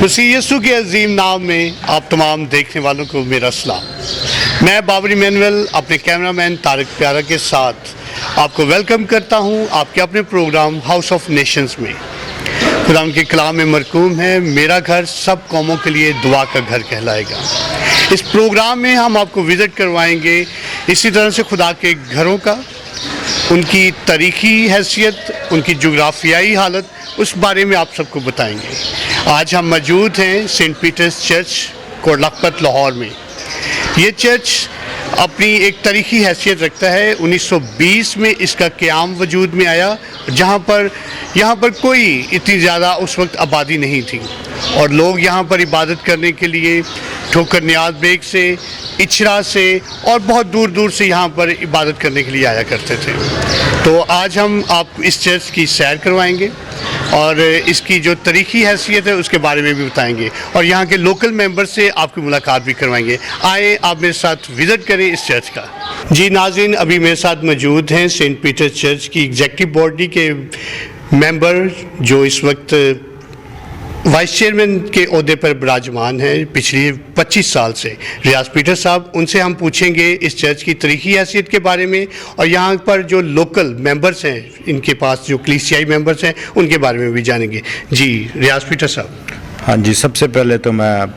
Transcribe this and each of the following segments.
मसीह यीशु के अजीम नाम में आप तमाम देखने वालों को मेरा सलाम। मैं बाबर इमैनुअल अपने कैमरामैन तारिक प्यारा के साथ आपको वेलकम करता हूं आपके अपने प्रोग्राम हाउस ऑफ नेशंस में। खुदा उनके कलाम में मरकूम है, मेरा घर सब कौमों के लिए दुआ का घर कहलाएगा। इस प्रोग्राम में हम आपको विज़िट करवाएंगे इसी तरह से खुदा के घरों का, उनकी तारीख़ी हैसियत, उनकी जोग्राफियाई हालत, उस बारे में आप सबको बताएंगे। आज हम मौजूद हैं Saint Peter's Church Kot Lakhpat Lahore में। ये चर्च अपनी एक तारीख़ी हैसियत रखता है। 1920 में इसका क़याम वजूद में आया, यहाँ पर कोई इतनी ज़्यादा उस वक्त आबादी नहीं थी और लोग यहाँ पर इबादत करने के लिए ठोकर नियाज बेग से, इचरा से और बहुत दूर दूर से यहाँ पर इबादत करने के लिए आया करते थे। तो आज हम आपको इस चर्च की सैर करवाएंगे और इसकी जो तारीख़ी हैसियत है उसके बारे में भी बताएंगे और यहाँ के लोकल मेंबर से आपकी मुलाकात भी करवाएंगे। आए आप मेरे साथ विज़िट करें इस चर्च का। जी नाज़रीन, अभी मेरे साथ मौजूद हैं सेंट पीटर चर्च की एग्जेक्टिव बॉडी के मेंबर जो इस वक्त वाइस चेयरमैन के ओहदे पर विराजमान हैं पिछले 25 साल से, रियाज पीटर साहब। उनसे हम पूछेंगे इस चर्च की तारीख़ी हैसियत के बारे में और यहाँ पर जो लोकल मेंबर्स हैं, इनके पास जो कलीसियाई मेंबर्स हैं, उनके बारे में भी जानेंगे। जी रियाज पीटर साहब। हाँ जी, सबसे पहले तो मैं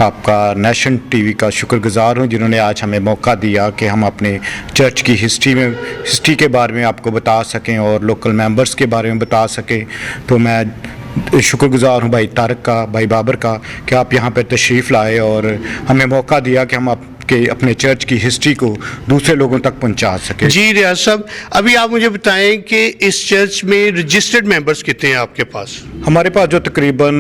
आपका नेशन टीवी का शुक्रगुजार हूँ जिन्होंने आज हमें मौका दिया कि हम अपने चर्च की हिस्ट्री के बारे में आपको बता सकें और लोकल मेंबर्स के बारे में बता सकें। तो मैं शुक्रगुजार हूँ भाई तारिक का, भाई बाबर का, कि आप यहाँ पर तशरीफ़ लाए और हमें मौका दिया कि हम आपके अपने चर्च की हिस्ट्री को दूसरे लोगों तक पहुँचा सकें। जी रियाज साहब, अभी आप मुझे बताएं कि इस चर्च में रजिस्टर्ड मेंबर्स कितने हैं आपके पास? हमारे पास जो तकरीबन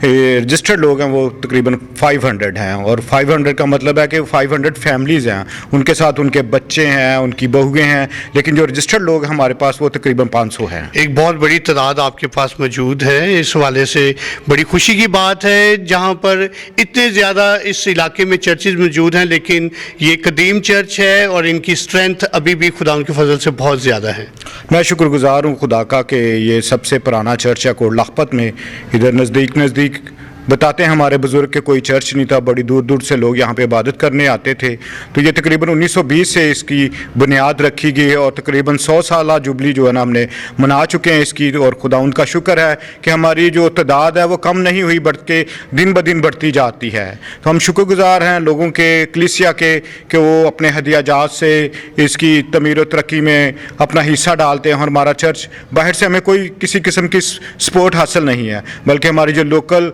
रजिस्टर्ड लोग हैं वो तकरीबन 500 हैं और 500 का मतलब है कि 500 फैमिलीज़ हैं, उनके साथ उनके बच्चे हैं, उनकी बहुएँ हैं, लेकिन जो रजिस्टर्ड लोग हैं हमारे पास वो तकरीबन 500 हैं। एक बहुत बड़ी तादाद आपके पास मौजूद है, इस हवाले से बड़ी खुशी की बात है। जहाँ पर इतने ज़्यादा इस इलाके में चर्चेज मौजूद हैं, लेकिन ये कदीम चर्च है और इनकी स्ट्रेंथ अभी भी खुदा उनके फजल से बहुत ज़्यादा है। मैं शुक्रगुजार हूँ खुदा का कि ये सबसे पुराना चर्च है कोट लखपत में। इधर नज़दीक बताते हैं हमारे बुज़ुर्ग के कोई चर्च नहीं था, बड़ी दूर दूर से लोग यहाँ पे इबादत करने आते थे। तो ये तकरीबन 1920 से इसकी बुनियाद रखी गई और तकरीबन 100 साल जुबली जो है ना हमने मना चुके हैं इसकी। और खुदा उनका शुक्र है कि हमारी जो तादाद है वो कम नहीं हुई बल्कि दिन ब दिन बढ़ती जाती है। तो हम शुक्रगुजार हैं लोगों के, कलीसिया के, कि वो अपने हदिया जात से इसकी तमीर व तरक्की में अपना हिस्सा डालते हैं। और हमारा चर्च बाहर से हमें कोई किसी किस्म की सपोर्ट हासिल नहीं है, बल्कि हमारी जो लोकल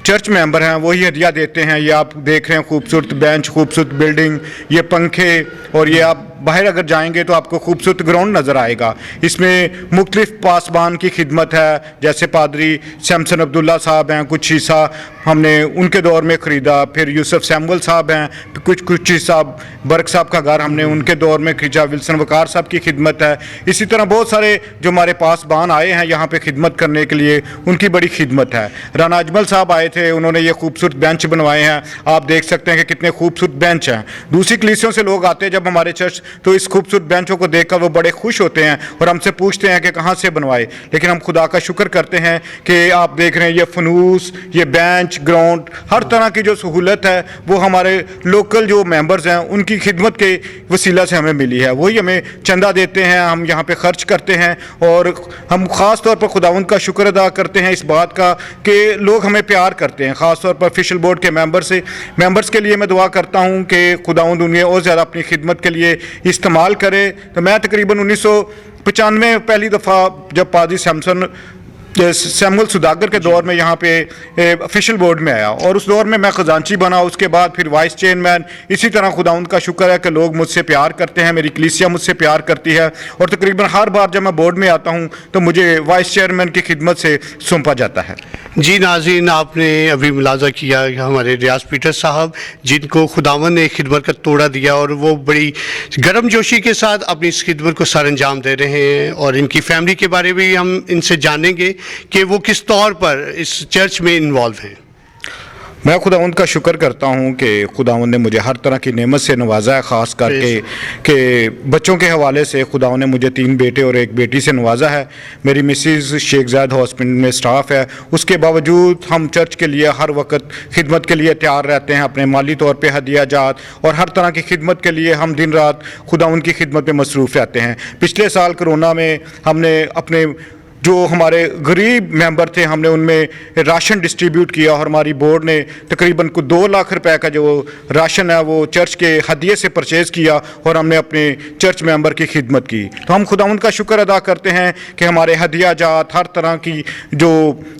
चर्च मेंबर हैं वही हदिया देते हैं। ये आप देख रहे हैं खूबसूरत बेंच, खूबसूरत बिल्डिंग, ये पंखे, और ये आप बाहर अगर जाएंगे तो आपको खूबसूरत ग्राउंड नज़र आएगा। इसमें मुख्तलिफ पासबान की खिदमत है, जैसे पादरी सैमसन अब्दुल्ला साहब हैं, कुछ हिस्सा हमने उनके दौर में ख़रीदा। फिर यूसुफ सैमुअल साहब हैं, कुछ हिस्सा बर्क साहब का घर हमने उनके दौर में खींचा। विल्सन वकार साहब की खिदमत है। इसी तरह बहुत सारे जो हमारे पासबान आए हैं यहाँ पे खिदमत करने के लिए, उनकी बड़ी खिदमत है। राना अजमल साहब आए थे, उन्होंने ये खूबसूरत बेंच बनवाए हैं। आप देख सकते हैं कि कितने खूबसूरत बेंच हैं। दूसरी कलीसियों से लोग आते हैं जब हमारे चर्च, तो इस खूबसूरत बेंचों को देखकर वो बड़े खुश होते हैं और हमसे पूछते हैं कि कहाँ से बनवाए। लेकिन हम खुदा का शुक्र करते हैं कि आप देख रहे हैं ये फनूस, ये बेंच, ग्राउंड, हर तरह की जो सहूलत है वो हमारे लोकल जो मेंबर्स हैं उनकी खिदमत के वसीला से हमें मिली है। वही हमें चंदा देते हैं, हम यहाँ पे खर्च करते हैं और हम ख़ास तौर पर खुदावंद का शुक्र अदा करते हैं इस बात का कि लोग हमें प्यार करते हैं। ख़ास तौर पर ऑफिशियल बोर्ड के मेंबर्स के लिए मैं दुआ करता हूँ कि खुदावंद उन्हें और ज़्यादा अपनी खिदमत के लिए इस्तेमाल करे। तो मैं तकरीबन 1995 पहली दफ़ा जब पादरी सैमुअल सुदागर के दौर में यहाँ पे ऑफिशियल बोर्ड में आया और उस दौर में मैं ख़जांची बना, उसके बाद फिर वाइस चेयरमैन। इसी तरह खुदावंद का शुक्र है कि लोग मुझसे प्यार करते हैं, मेरी कलीसिया मुझसे प्यार करती है और तकरीबन हर बार जब मैं बोर्ड में आता हूँ तो मुझे वाइस चेयरमैन की खिदमत से सौंपा जाता है। जी नाज़रीन, आपने अभी मुलाजा किया हमारे रियाज पीटर साहब, जिनको खुदावंद ने खिदमत का तोड़ा दिया और वो बड़ी गर्मजोशी के साथ अपनी इस खिदमत को सर अंजाम दे रहे हैं। और इनकी फैमिली के बारे में भी हम इनसे जानेंगे कि वो किस तौर पर इस चर्च में इन्वॉल्व हैं। मैं खुदावंद का शुक्र करता हूँ कि खुदावंद ने मुझे हर तरह की नेमत से नवाजा है, ख़ास करके कि बच्चों के हवाले से खुदावंद ने मुझे 3 बेटे और 1 बेटी से नवाजा है। मेरी मिसेज़ शेख ज़ायद हॉस्पिटल में स्टाफ है, उसके बावजूद हम चर्च के लिए हर वक्त खिदमत के लिए तैयार रहते हैं। अपने माली तौर पर हदिया जात और हर तरह की खिदमत के लिए हम दिन रात खुदावंद की खिदमत में मसरूफ़ रहते हैं। पिछले साल कोरोना में हमने अपने जो हमारे गरीब मेंबर थे हमने उनमें राशन डिस्ट्रीब्यूट किया और हमारी बोर्ड ने तकरीबन को 2 लाख रुपए का जो राशन है वो चर्च के हदिये से परचेज़ किया और हमने अपने चर्च मेंबर की खिदमत की। तो हम खुदावंद का शुक्र अदा करते हैं कि हमारे हदिया जात हर तरह की जो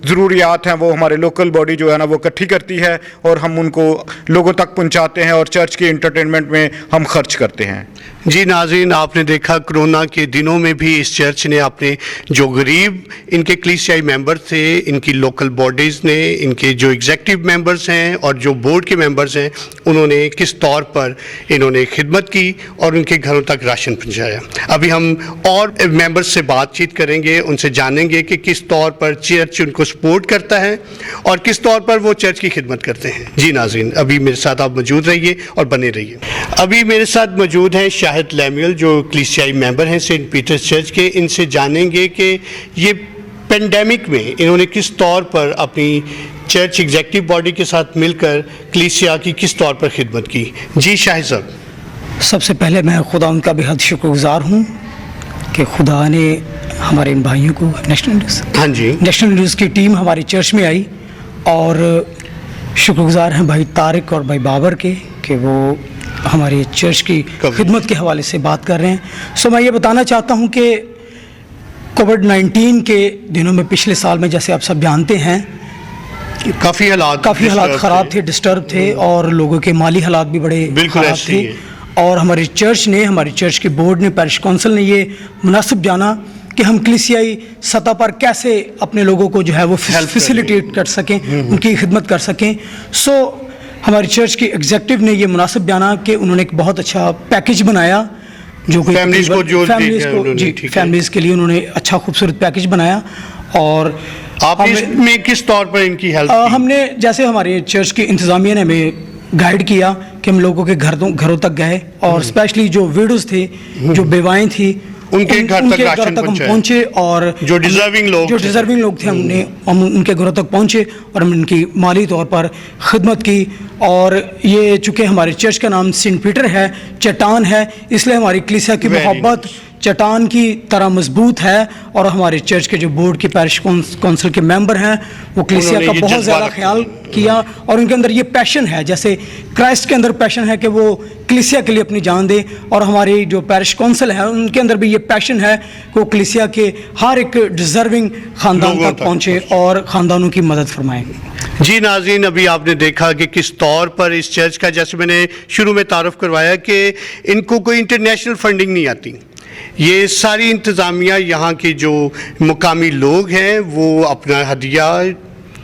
ज़रूरियात हैं वो हमारे लोकल बॉडी जो है ना वो इकट्ठी करती है और हम उनको लोगों तक पहुँचाते हैं और चर्च के इंटरटेनमेंट में हम खर्च करते हैं। जी नाज़रीन, आपने देखा कोरोना के दिनों में भी इस चर्च ने अपने जो गरीब इनके कलीसियाई मेंबर थे, इनकी लोकल बॉडीज़ ने, इनके जो एग्जेक्टिव मेंबर्स हैं और जो बोर्ड के मेंबर्स हैं, उन्होंने किस तौर पर इन्होंने खिदमत की और उनके घरों तक राशन पहुंचाया। अभी हम और मेंबर्स से बातचीत करेंगे, उनसे जानेंगे कि किस तौर पर चर्च उनको सपोर्ट करता है और किस तौर पर वो चर्च की खिदमत करते हैं। जी नाज़रीन, अभी मेरे साथ आप मौजूद रहिए और बने रहिए। अभी मेरे साथ मौजूद हैं शाहिद लैमुएल जो कलीसियाई मेंबर हैं सेंट पीटर्स चर्च के। इनसे जानेंगे कि ये पेंडेमिक में इन्होंने किस तौर पर अपनी चर्च एग्जेक्टिव बॉडी के साथ मिलकर कलीसिया की किस तौर पर खिदमत की। जी शाहिद साहब। सबसे पहले मैं खुदा उनका बेहद शुक्रगुजार हूँ कि खुदा ने हमारे इन भाइयों को नेशनल न्यूज़ की टीम हमारी चर्च में आई और शुक्रगुजार हैं भाई तारिक और भाई बाबर के कि वो हमारे चर्च की खिदमत के हवाले से बात कर रहे हैं। सो मैं ये बताना चाहता हूँ कि कोविड-19 के दिनों में पिछले साल में जैसे आप सब जानते हैं काफ़ी हालात ख़राब थे, डिस्टर्ब थे और लोगों के माली हालात भी बड़े ख़राब थे। और हमारी चर्च के बोर्ड ने, पैरिश काउंसिल ने ये मुनासिब जाना कि हम कलीसियाई सतह पर कैसे अपने लोगों को जो है वो फैसिलिटेट कर सकें, उनकी खिदमत कर सकें। सो हमारी चर्च की एग्जेक्टिव ने ये मुनासिब जाना कि उन्होंने एक बहुत अच्छा पैकेज बनाया जो कोई फैमिलीज़ के लिए उन्होंने अच्छा खूबसूरत पैकेज बनाया। और आप इसमें किस तौर पर इनकी हेल्प हमने जैसे हमारे चर्च की इंतज़ामिया ने हमें गाइड किया कि हम लोगों के घरों तक गए और स्पेशली जो विडोज़ थे, जो बेवाएँ थी, उनके घर तक हम पहुँचे और जो डिज़र्विंग लोग थे हम उनके घरों तक पहुँचे और हम उनकी माली तौर पर खिदमत की। और ये चूँकि हमारे चर्च का नाम सेंट पीटर है, चट्टान है, इसलिए हमारी कलीसिया की मोहब्बत चट्टान की तरह मजबूत है। और हमारे चर्च के जो बोर्ड के पैरिश काउंसिल के मेंबर हैं वो कलीसिया का बहुत ज़्यादा ख्याल किया और उनके अंदर ये पैशन है, जैसे क्राइस्ट के अंदर पैशन है कि वो कलीसिया के लिए अपनी जान दे, और हमारी जो पैरिश काउंसिल है उनके अंदर भी ये पैशन है कि वो कलीसिया के हर एक डिज़र्विंग ख़ानदान तक पहुँचे और ख़ानदानों की मदद फरमाएँ। जी नाज़रीन, अभी आपने देखा कि किस तौर पर इस चर्च का, जैसे मैंने शुरू में तारुफ करवाया कि इनको कोई इंटरनेशनल फंडिंग नहीं आती। ये सारी इंतज़ामिया यहाँ के जो मुकामी लोग हैं वो अपना हदिया,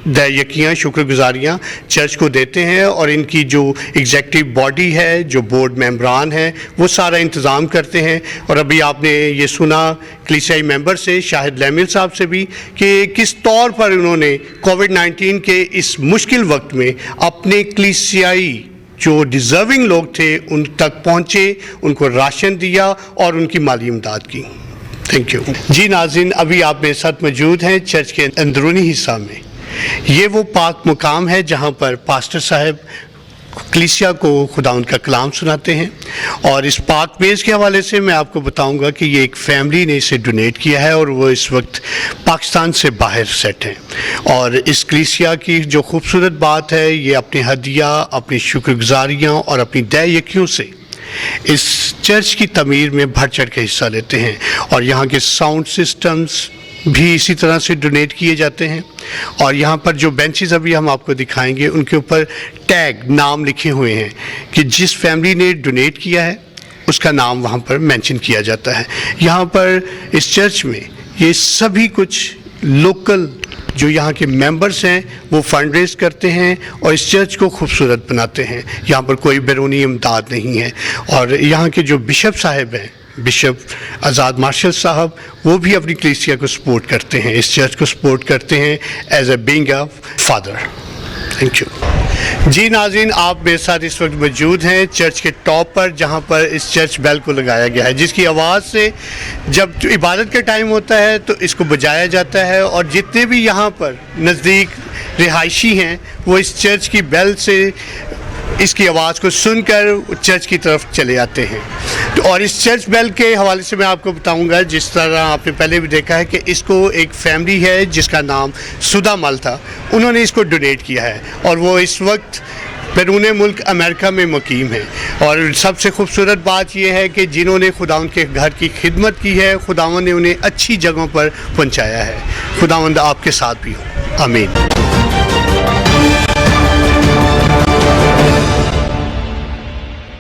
दयाकियाँ, शुक्रगुजारियाँ चर्च को देते हैं और इनकी जो एग्जेक्टिव बॉडी है, जो बोर्ड मेंबरान हैं, वो सारा इंतज़ाम करते हैं। और अभी आपने ये सुना कलीसियाई मेंबर से, शाहिद लैमुएल साहब से भी, कि किस तौर पर उन्होंने कोविड-19 के इस मुश्किल वक्त में अपने कलीसियाई जो डिज़र्विंग लोग थे उन तक पहुँचे, उनको राशन दिया और उनकी माली इमदाद की। Thank you. जी नाज़रीन, अभी आप मेरे साथ मौजूद हैं चर्च के अंदरूनी हिस्सा में। ये वो पाक मुकाम है जहाँ पर पास्टर साहब कलीसिया को खुदावंद का कलाम सुनाते हैं। और इस पाक मेज़ के हवाले से मैं आपको बताऊंगा कि ये एक फैमिली ने इसे डोनेट किया है और वो इस वक्त पाकिस्तान से बाहर सेट हैं। और इस कलीसिया की जो खूबसूरत बात है, ये अपने हदिया, अपनी शुक्रगुजारियाँ और अपनी दयाकियों से इस चर्च की तमीर में बढ़ चढ़ के हिस्सा लेते हैं। और यहाँ के साउंड सिस्टम्स भी इसी तरह से डोनेट किए जाते हैं। और यहाँ पर जो बेंचेस अभी हम आपको दिखाएंगे उनके ऊपर टैग, नाम लिखे हुए हैं कि जिस फैमिली ने डोनेट किया है उसका नाम वहाँ पर मेंशन किया जाता है। यहाँ पर इस चर्च में ये सभी कुछ लोकल जो यहाँ के मेंबर्स हैं वो फंड रेज करते हैं और इस चर्च को खूबसूरत बनाते हैं। यहाँ पर कोई बैरूनी इमदाद नहीं है। और यहाँ के जो बिशप साहब हैं, बिशप आज़ाद मार्शल साहब, वो भी अपनी कलीसिया को सपोर्ट करते हैं, इस चर्च को सपोर्ट करते हैं as a being a father. Thank you. जी नाज़रीन, आप मेरे साथ इस वक्त मौजूद हैं चर्च के टॉप पर, जहां पर इस चर्च बेल को लगाया गया है, जिसकी आवाज़ से जब इबादत का टाइम होता है तो इसको बजाया जाता है, और जितने भी यहाँ पर नज़दीक रिहायशी हैं वो इस चर्च की बेल से इसकी आवाज़ को सुनकर चर्च की तरफ चले आते हैं। तो और इस चर्च बेल के हवाले से मैं आपको बताऊंगा, जिस तरह आपने पहले भी देखा है कि इसको एक फैमिली है जिसका नाम सुधा मल था, उन्होंने इसको डोनेट किया है, और वो इस वक्त बैरून मुल्क अमेरिका में मुकीम है। और सबसे खूबसूरत बात यह है कि जिन्होंने खुदावंद के घर की खिदमत की है, खुदावंद ने उन्हें अच्छी जगहों पर पहुंचाया है। खुदावंद आपके साथ भी हो, आमीन।